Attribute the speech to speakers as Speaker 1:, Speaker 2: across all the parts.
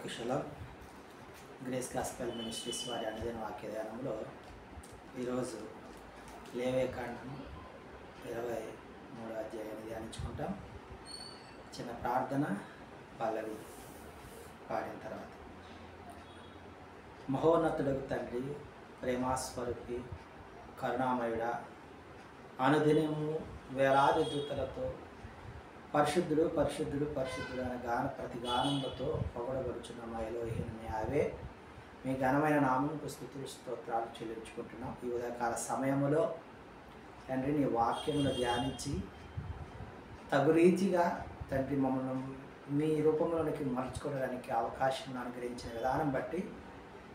Speaker 1: అందరికీ షలాం. Grace gospel ministries వారి అనుదిన వాక్య ధ్యానంలో ఈరోజు లేవియకాండం 23వ అధ్యాయాన్ని ధ్యానించుకుంటాం. చిన్న ప్రార్థన పల్లవి పాడిన తర్వాత. మహోన్నతుడకు తండ్రి, ప్రేమాస్వరూపి, కరుణామయుడ, అనుదినము వేలాది దూతలతో పరిశుద్ధుడు పరిశుద్ధుడు పరిశుద్ధుడు అనే ప్రతి గానములతో పొగడబడుచున్న మా ఎలోహిం అవే మీ ఘనమైన నామమునకు స్తుతులు స్తోత్రాలు చెల్లించుకుంటున్నాం. ఈ ఉదయకాల సమయంలో తండ్రి నీ వాక్యమును ధ్యానించి తగు రీతిగా తండ్రి మమ్మల్ని మీ రూపంలోనికి మలుచుకోవడానికి అవకాశం అనుగ్రహించిన విధానం బట్టి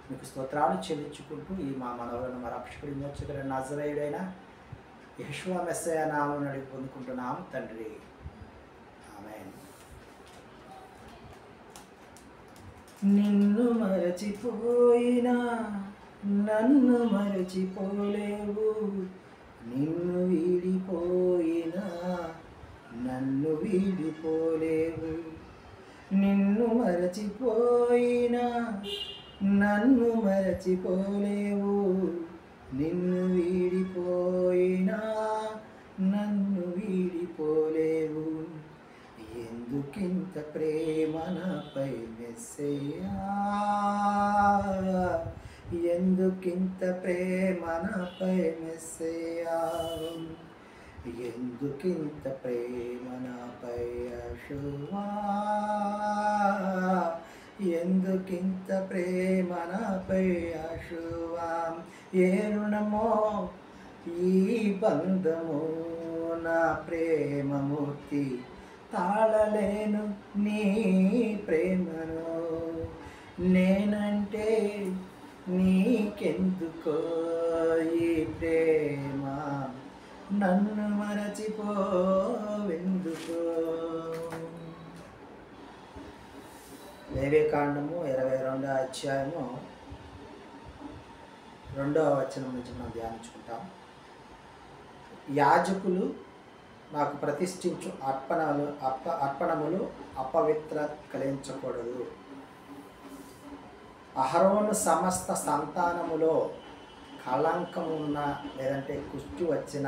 Speaker 1: మీకు స్తోత్రాలు చెల్లించుకుంటూ ఈ మా మనవులను మా రక్షకుడి మోక్షకుడైన నజరేయుడైన యెహోవా మెస్సయ్య నామమున అడిగి పొందుకుంటున్నాము తండ్రి. నిన్ను మరచిపోయినా నన్ను మరచిపోలేవు, నిన్ను వీడిపోయినా నన్ను వీడిపోలేవు. నిన్ను మరచిపోయినా నన్ను మరచిపోలేవు, నిన్ను వీడిపోయినా నన్ను వీడిపోలేవు. ఎందుకింత ప్రేమ నాపై మెస్సయ్యా, ఎందుకింత ప్రేమ నాపై మెస్సయ్యా, ఎందుకింత ప్రేమ నాపై యెహోవా, ఎందుకింత ప్రేమ నాపై యెహోవా. ఏ రుణమో ఈ బంధము నా ప్రేమమూర్తి, తాళలేను నీ ప్రేమను. నేనంటే నీకెందుకో ఈ ప్రేమ, నన్ను మరచిపోవెందుకో. లేవియకాండము 22వ అధ్యాయము 2వ వచనం నుంచి మనం ధ్యానించుకుంటాం. యాజకులు నాకు ప్రతిష్ఠించు అర్పణములు అపవిత్ర కలిగించకూడదు. అహరోను సమస్త సంతానములో కళంకమున్న లేదంటే కుష్టి వచ్చిన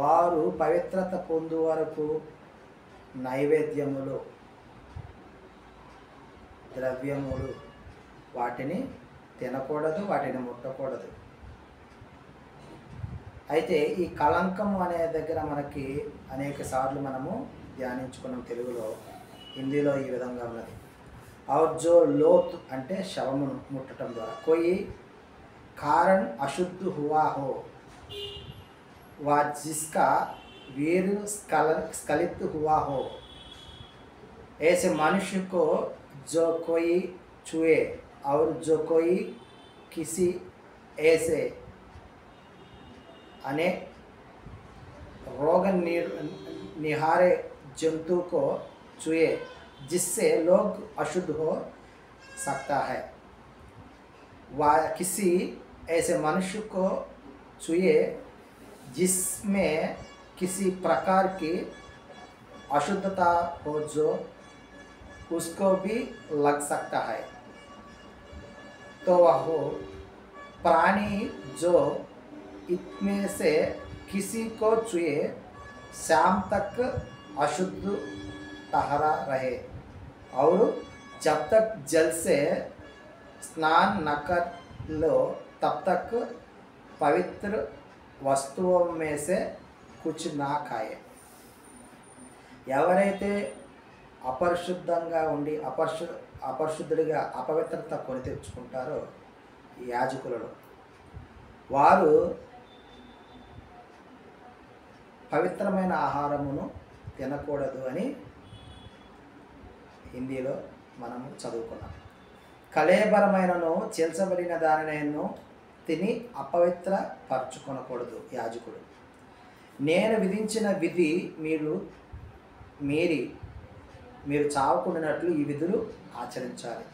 Speaker 1: వారు పవిత్రత పొందు వరకు నైవేద్యములు ద్రవ్యములు వాటిని తినకూడదు, వాటిని ముట్టకూడదు. అయితే ఈ కళంకము అనే దగ్గర మనకి అనేక సార్లు మనము ధ్యానించుకున్నాం తెలుగులో. హిందీలో ఈ విధంగా ఉన్నది. और जो लोथ అంటే శవమును ముట్టడం ద్వారా कोई कारण अशुद्ध हुआ हो व जिसका वीर स्खलित हुआ हो, ऐसे मनुष्य को जो कोई छुए और जो कोई किसी ऐसे अने रोग निहारे जंतु को छुए जिससे लोग अशुद्ध हो सकता है, वह किसी ऐसे मनुष्य को छुए जिसमें किसी प्रकार की अशुद्धता हो जो उसको भी लग सकता है, तो वह प्राणी जो इनमें से किसी को छुए शाम तक अशुद्ध ठहरा रहे और जब तक जल से स्नान न कर लो तब तक पवित्र वस्तुओं में से कुछ ना खाए. ఎవరైతే అపరిశుద్ధంగా ఉండి అపరిశుద్ధుడిగా అపవిత్రత కొని తెచ్చుకుంటారో ఈ యాజకులలో, వారు పవిత్రమైన ఆహారమును తినకూడదు అని హిందీలో మనము చదువుకున్నాం. కళేబరమైనను చేల్చబడిన దానినైనా తిని అపవిత్ర పరచుకొనకూడదు యాజకుడు. నేను విధించిన విధి మీరు చావకుండానట్లు ఈ విధులు ఆచరించాలి.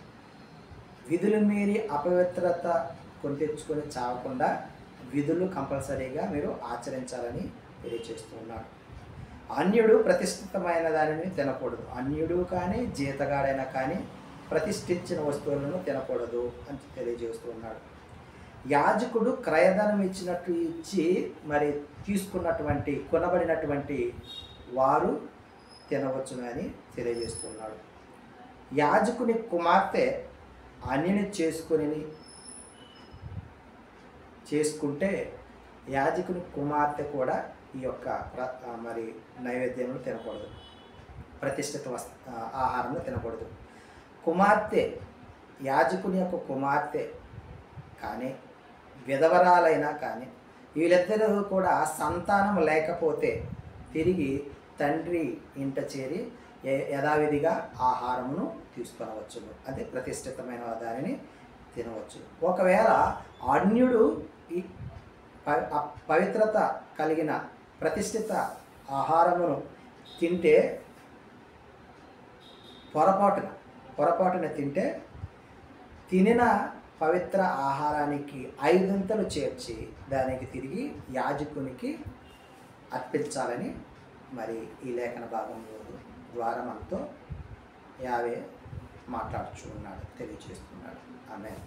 Speaker 1: విధులు మీరి అపవిత్రత కొని తెచ్చుకొని చావకుండా విధులు కంపల్సరీగా మీరు ఆచరించాలని తెలియజేస్తున్నాడు. అన్యుడు ప్రతిష్ఠితమైన దానిని తినకూడదు. అన్యుడు కానీ జీతగాడైనా కానీ ప్రతిష్ఠించిన వస్తువులను తినకూడదు అని తెలియజేస్తూ ఉన్నాడు. యాజకుడు క్రయధనం ఇచ్చినట్టు ఇచ్చి మరి తీసుకున్నటువంటి కొనబడినటువంటి వారు తినవచ్చును అని తెలియజేస్తున్నాడు. యాజకుని కుమార్తె అన్యుని చేసుకుంటే యాజకుని కుమార్తె కూడా ఈ యొక్క మరి నైవేద్యంలో తినకూడదు, ప్రతిష్ఠిత ఆహారంలో తినకూడదు. కుమార్తె యాజకుని యొక్క కుమార్తె కానీ విధవరాలైనా కానీ వీళ్ళిద్దరూ కూడా సంతానం లేకపోతే తిరిగి తండ్రి ఇంట చేరి యథావిధిగా ఆహారమును తీసుకొనవచ్చును, అదే ప్రతిష్ఠితమైన దానిని తినవచ్చు. ఒకవేళ అన్యుడు ఈ పవిత్రత కలిగిన ప్రతిష్ఠిత ఆహారమును తింటే పొరపాటున తింటే తినిన పవిత్ర ఆహారానికి 5 చేర్చి దానికి తిరిగి యాజకునికి అర్పించాలని మరి ఈ లేఖన భాగంలో ద్వారా మనతో యావే మాట్లాడుచు ఉన్నాడు, తెలియజేస్తున్నాడు. ఆమేన్.